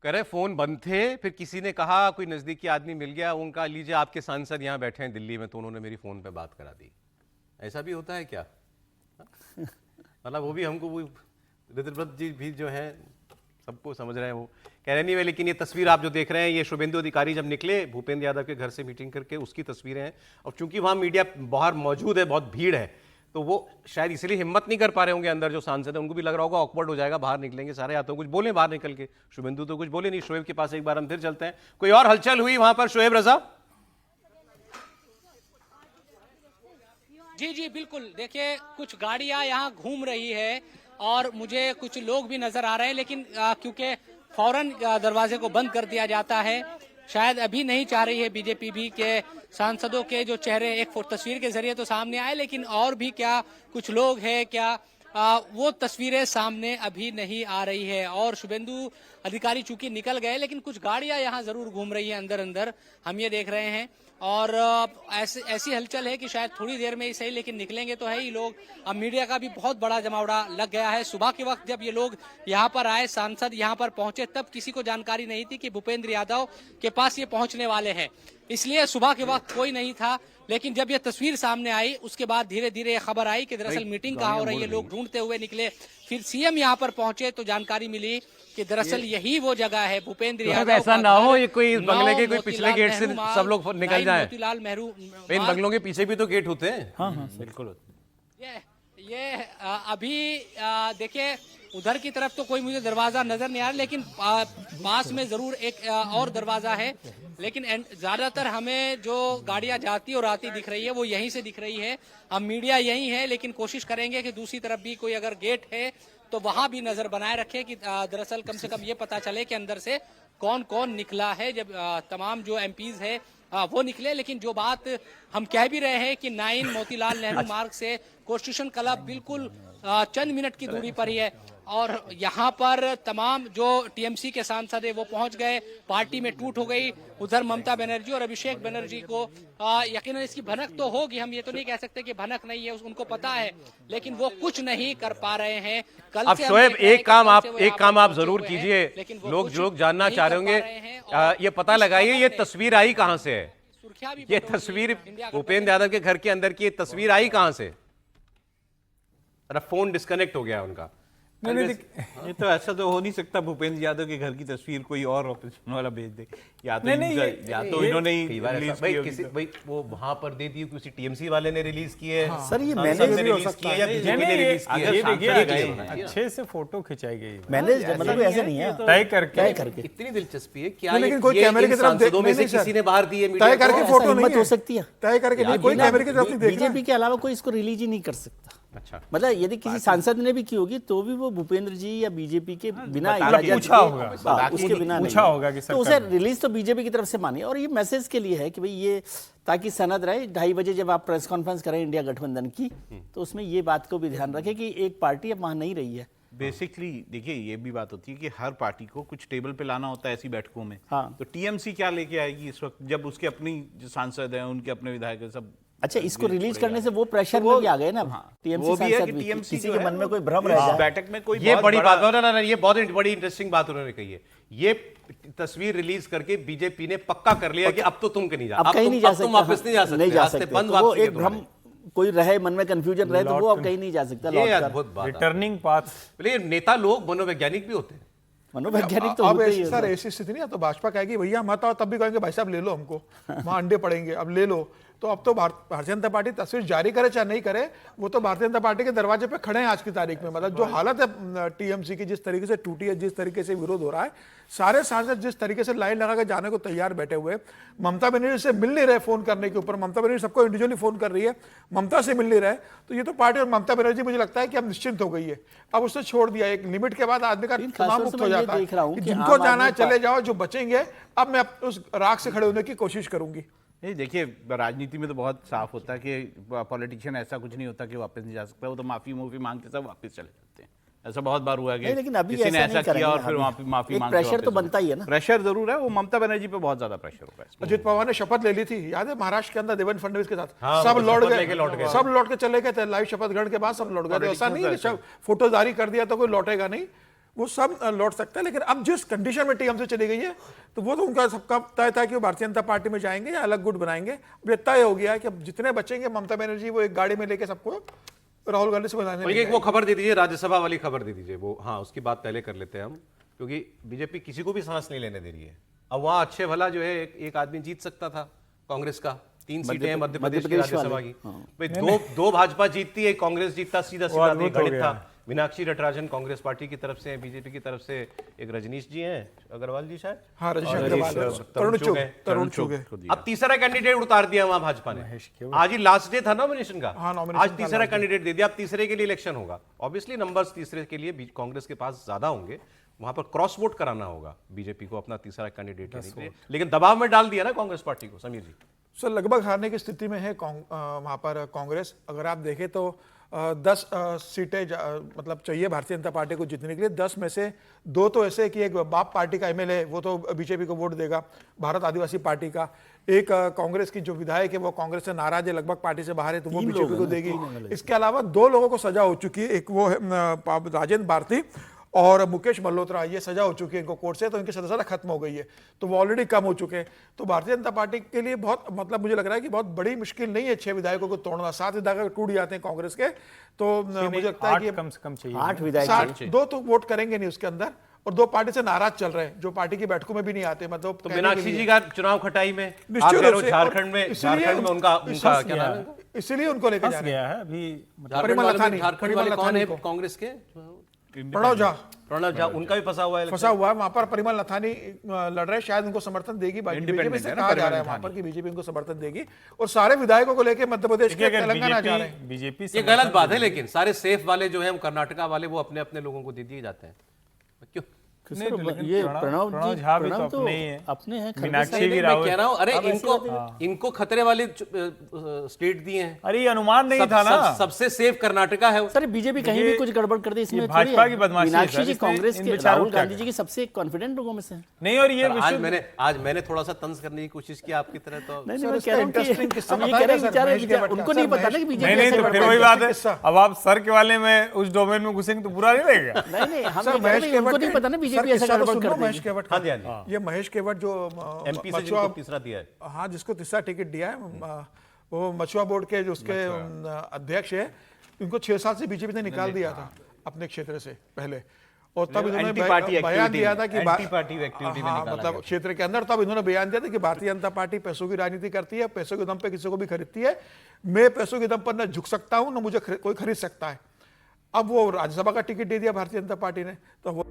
कह रहे फोन बंद थे, फिर किसी ने कहा, कोई नजदीकी आदमी मिल गया, उनका लीजिए आपके सांसद यहाँ बैठे हैं दिल्ली में, तो उन्होंने मेरी फोन पे बात करा दी। ऐसा भी होता है क्या? मतलब वो भी हमको, वो रुद्रव्रत जी भी जो है सबको समझ रहे हैं, वो कह रहे नहीं वे। लेकिन ये तस्वीर आप जो देख रहे हैं, ये शुभेंदु अधिकारी जब निकले भूपेंद्र यादव के घर से मीटिंग करके, उसकी तस्वीरें हैं। और चूंकि वहां मीडिया बाहर मौजूद है, बहुत भीड़ है, तो वो शायद इसलिए हिम्मत नहीं कर पा रहे होंगे। अंदर जो सांसद है उनको भी लग रहा होगा ऑकवर्ड हो जाएगा, बाहर निकलेंगे सारे, या तो कुछ बोले बाहर निकल के। शुभेंदु तो कुछ बोले नहीं। शोएब के पास एक बार हम फिर चलते हैं। कोई और हलचल हुई वहां पर, शोएब रजा? जी जी बिल्कुल, देखिए कुछ गाड़ियां यहाँ घूम रही है और मुझे कुछ लोग भी नजर आ रहे हैं, लेकिन क्योंकि फौरन दरवाजे को बंद कर दिया जाता है, शायद अभी नहीं चाह रही है बीजेपी भी के सांसदों के जो चेहरे एक तस्वीर के जरिए तो सामने आए, लेकिन और भी क्या कुछ लोग हैं क्या, वो तस्वीरें सामने अभी नहीं आ रही है। और शुभेंदु अधिकारी चूंकि निकल गए, लेकिन कुछ गाड़ियां यहाँ जरूर घूम रही हैं अंदर अंदर, हम ये देख रहे हैं। और ऐसी हलचल है कि शायद थोड़ी देर में ही सही, लेकिन निकलेंगे तो है ही लोग। अब मीडिया का भी बहुत बड़ा जमावड़ा लग गया है। सुबह के वक्त जब ये लोग यहाँ पर आए, सांसद यहाँ पर पहुंचे, तब किसी को जानकारी नहीं थी कि भूपेंद्र यादव के पास ये पहुंचने वाले हैं, इसलिए सुबह के वक्त कोई नहीं था। लेकिन जब ये तस्वीर सामने आई, उसके बाद धीरे धीरे ये खबर आई कि दरअसल मीटिंग कहाँ हो रही है, लोग ढूंढते हुए निकले। फिर सीएम यहाँ पर पहुंचे तो जानकारी मिली कि दरअसल यही वो जगह है भूपेंद्र यादव। ऐसा ना हो ये कोई इस बंगले के कोई पिछले गेट से सब लोग निकल जाए। मोतीलाल नेहरू, इन बंगलों के पीछे भी तो गेट होते हैं। हाँ हाँ बिल्कुल। ये अभी देखिए उधर की तरफ तो कोई मुझे दरवाजा नजर नहीं आ रहा, लेकिन पास में जरूर एक और दरवाजा है। लेकिन ज्यादातर हमें जो गाड़ियां जाती और आती दिख रही है वो यहीं से दिख रही है। अब मीडिया यहीं है, लेकिन कोशिश करेंगे कि दूसरी तरफ भी कोई अगर गेट है तो वहां भी नजर बनाए रखे कि दरअसल कम से कम ये पता चले कि अंदर से कौन कौन निकला है। जब तमाम जो एमपीज है वो निकले। लेकिन जो बात हम कह भी रहे हैं कि 9 मोतीलाल नेहरू मार्ग से कॉन्स्टिट्यूशन क्लब बिल्कुल चंद मिनट की दूरी पर ही है, और यहाँ पर तमाम जो टीएमसी के सांसद है वो पहुंच गए। पार्टी में टूट हो गई। उधर ममता बनर्जी और अभिषेक बनर्जी को यकीनन इसकी भनक तो होगी, हम ये तो नहीं कह सकते कि भनक नहीं है, उनको पता है, लेकिन वो कुछ नहीं कर पा रहे हैं। कल अब शोएब एक काम आप जरूर कीजिए, लोग जानना चाह रहे होंगे, ये पता लगाइए ये तस्वीर आई कहां से है। ये तस्वीर भूपेंद्र यादव के घर के अंदर की ये तस्वीर आई कहां से? फोन डिस्कनेक्ट हो गया उनका। नहीं, ये तो ऐसा तो हो नहीं सकता भूपेंद्र यादव के घर की तसवीर कोई और ऑपोजिशन वाला भेज दे, या तो इन्होंने ही भाई वो वहां पर दे दी, किसी टीएमसी वाले ने रिलीज की है। सर ये मैनेज भी हो सकता है, ये देखिए अच्छे से फोटो खिंचाई गई, मैनेज मतलब ऐसे नहीं है, तय करके। इतनी दिलचस्पी है क्या? लेकिन कोई कैमरे की तरफ सांसदों में से किसी ने बाहर दी है तय करके फोटो नहीं हो सकती है, तय करके नहीं, कोई कैमरे की तरफ नहीं देख रहा। बीजेपी के अलावा कोई इसको रिलीज ही नहीं कर सकता। अच्छा, मतलब यदि किसी सांसद ने भी की होगी तो भी वो भूपेंद्र जी या बीजेपी के बिना पूछा होगा, उसके बिना पूछा होगा कि तो उसे रिलीज तो बीजेपी की तरफ से मानी। और ये मैसेज के लिए है कि भाई ये ताकि सनद रहे। 2:30 बजे जब आप प्रेस कॉन्फ्रेंस करें इंडिया गठबंधन की, तो उसमें ये बात को भी ध्यान रखें कि एक पार्टी अब वहां नहीं रही है। बेसिकली देखिए ये भी बात होती है कि हर पार्टी को कुछ टेबल पे लाना होता है ऐसी बैठकों में। हाँ। तो टीएमसी क्या लेके आएगी इस वक्त, जब उसके अपनी जो सांसद हैं, उनके अपने विधायक हैं, सब। अच्छा, इसको रिलीज करने से वो प्रेशर में भी आ गए ना। टीएमसी सांसद भी, किसी के मन में कोई भ्रम रह जाए बैठक में कोई, ये बड़ी बात ना, ये बहुत बड़ी इंटरेस्टिंग बात उन्होंने कही है। ये तस्वीर रिलीज करके बीजेपी ने पक्का कर लिया कि अब तो तुम कहीं नहीं जा सकते, तुम वापस नहीं जा सकते। वो एक भ्रम कोई रहे, मन में कंफ्यूजन रहे, तो वो अब कहीं नहीं जा सकता। ये अद्भुत बात, रिटर्निंग पाथ। नेता लोग मनोवैज्ञानिक भी होते हैं। मनोवैज्ञानिक तो अब सर ऐसी स्थिति नहीं है, तो भाजपा कहेगी भैया मत आओ, तब भी कहेंगे भाई साहब ले लो हमको, वहां अंडे पड़ेंगे, अब ले लो। तो अब तो भारतीय जनता पार्टी तस्वीर जारी करे चाहे नहीं करे, वो तो भारतीय जनता पार्टी के दरवाजे पे खड़े हैं आज की तारीख में। मतलब जो हालत है टीएमसी की, जिस तरीके से टूटी है, जिस तरीके से विरोध हो रहा है, सारे सांसद जिस तरीके से लाइन लगा कर जाने को तैयार बैठे हुए। ममता बनर्जी से मिल नहीं रहे फोन करने के ऊपर, ममता बनर्जी सबको इंडिविजुअली फोन कर रही है, ममता से मिल नहीं रहे। तो ये तो पार्टी और ममता बनर्जी मुझे लगता है कि अब निश्चिंत हो गई है, अब उसने छोड़ दिया। एक लिमिट के बाद आदमी का तमाम मुक्त हो जाता है कि जिनको जाना है चले जाओ, जो बचेंगे अब मैं उस राख से खड़े होने की कोशिश करूंगी। नहीं देखिए, राजनीति में तो बहुत साफ होता है कि पॉलिटिशियन ऐसा कुछ नहीं होता कि वापस नहीं जा सकता, वो तो माफी मांग के सब वापस चले जाते हैं। ऐसा बहुत बार हुआ है कि किसी ने ऐसा किया और फिर माफी मांग, प्रेशर तो बनता ही है ना। प्रेशर जरूर है, वो ममता बनर्जी पे बहुत ज्यादा प्रेशर होगा। अजित पवार ने शपथ ले ली थी, याद है, महाराष्ट्र के अंदर देवेंद्र फडणवीस के साथ। सब लौट गए, सब लौट के चले गए थे लाइव शपथ ग्रहण के बाद, सब लौट गए थे। ऐसा नहीं कि फोटो जारी कर दिया तो कोई लौटेगा नहीं, वो सब लौट सकता है। लेकिन अब जिस कंडीशन में टीएमसी चली गई है तो वो तो उनका सबका तय था कि वो भारतीय जनता पार्टी में जाएंगे या अलग गुट बनाएंगे। अब ये तय हो गया है कि अब जितने बचेंगे ममता बनर्जी वो एक गाड़ी में लेके सबको राहुल गांधी से बनाने एक वो खबर दे दीजिए, राज्यसभा वाली खबर दे दीजिए वो। हाँ, उसकी बात पहले कर लेते हैं हम, क्योंकि बीजेपी किसी को भी सांस नहीं लेने दे रही है। अब वहां अच्छे भला जो है एक आदमी जीत सकता था कांग्रेस का, 3 सीटें हैं मध्य प्रदेश की राज्यसभा की। भाई दो भाजपा जीतती है, कांग्रेस जीतता, सीधा सीधा गणित था। मीनाक्षी नटराजन कांग्रेस पार्टी की तरफ से, बीजेपी की तरफ से एक रजनीश जी हैं, अग्रवाल जी शायद, हाँ, रजनीश अग्रवाल, तरुण चुग। अब तीसरा कैंडिडेट उतार दिया वहां भाजपा ने। आज ही लास्ट डे था नॉमिनेशन का, आज तीसरा कैंडिडेट दे दिया। अब तीसरे के लिए इलेक्शन होगा। ऑब्वियसली नंबर्स तीसरे के लिए कांग्रेस के पास ज्यादा होंगे, वहां पर क्रॉस वोट कराना होगा बीजेपी को अपना तीसरा कैंडिडेट देने के लिए। लेकिन दबाव में डाल दिया ना कांग्रेस पार्टी को। समीर जी, सर लगभग हारने की स्थिति में है वहां पर कांग्रेस। अगर आप देखें तो 10 सीटें मतलब चाहिए भारतीय जनता पार्टी को जीतने के लिए। 10 में से 2 तो ऐसे कि एक बाप पार्टी का एमएलए वो तो बीजेपी को वोट देगा, भारत आदिवासी पार्टी का। एक कांग्रेस की जो विधायक है वो कांग्रेस से नाराज है, लगभग पार्टी से बाहर है, तो वो बीजेपी को देगी। इसके अलावा 2 लोगों को सजा हो चुकी है, एक वो है राजेंद्र भारती और मुकेश मल्होत्रा, ये सजा हो चुकी है इनको कोर्ट से, तो इनकी सदस्यता खत्म हो गई है, तो वो ऑलरेडी कम हो चुके हैं। तो भारतीय जनता पार्टी के लिए बहुत मतलब मुझे लग रहा है कि बहुत बड़ी मुश्किल नहीं है 6 विधायकों को तोड़ना। 7 विधायक टूट जाते हैं कांग्रेस के, तो मुझे लगता है कि कम से कम चाहिए 8 विधायक, 2 तो वोट करेंगे नहीं उसके अंदर, और 2 पार्टी से नाराज चल रहे हैं जो पार्टी की बैठकों में भी नहीं आते। मतलब तो मीनाक्षी जी का चुनाव खटाई में, निश्चित रूप से झारखंड में उनका क्या नाम है, इसीलिए उनको लेकर जा रहे गया है अभी। परिमल लखानी, झारखंड वाले कौन है कांग्रेस के? प्रणव झा, उनका भी फंसा हुआ है, वहां पर परिमल नथानी लड़ रहे हैं, शायद उनको समर्थन देगी। बीजेपी से कहा जा रहा है वहां पर कि बीजेपी उनको समर्थन देगी, और सारे विधायकों को लेकर मध्य प्रदेश के तेलंगाना जा रहे हैं। बीजेपी ये गलत बात है। लेकिन सारे सेफ वाले जो है कर्नाटका वाले, वो अपने अपने लोगों को दे दिए जाते हैं। क्यों? ये प्रणव झा भी तो अपने हैं। मीनाक्षी भी मैं कह रहा हूं, अरे इनको खतरे वाले स्टेट दिए हैं। अरे ये अनुमान नहीं था ना। सबसे सेफ कर्नाटका है। सर बीजेपी कहीं भी कुछ गड़बड़ कर दी इसमें भाजपा की बदमाशी है। मीनाक्षी जी कांग्रेस के, राहुल गांधी जी की सबसे कॉन्फिडेंट लोगों में से नहीं। और ये आज मैंने थोड़ा सा तंज करने की कोशिश की आपकी तरह, तो नहीं, मैं कह रहा हूं कि उनको नहीं पता ना कि बीजेपी नहीं, तो फिर वही बात है। अब आप सर के वाले में उस डोमेन में घुसेंगे तो बुरा नहीं लगेगा। नहीं, हम उनको नहीं पता ना बीजेपी ऐसा गड़बड़ कर देगी। महेश केवट, ये महेश केवट जो एमपी से जिसको तीसरा दिया है, हाँ, जिसको तीसरा टिकट दिया है, वो मछुआ बोर्ड के जो उसके अध्यक्ष है, उनको 6 साल से बीजेपी ने निकाल दिया था अपने क्षेत्र से पहले, और तब इन्होंने बयान दिया था कि मतलब क्षेत्र के अंदर, तब इन्होंने बयान दिया था कि भारतीय जनता पार्टी पैसों की राजनीति करती है, पैसों के दम पे किसी को भी खरीदती है, मैं पैसों के दम पर न झुक सकता हूं, न मुझे कोई खरीद सकता है। अब वो राज्यसभा का टिकट दे दिया भारतीय जनता पार्टी ने, तो वो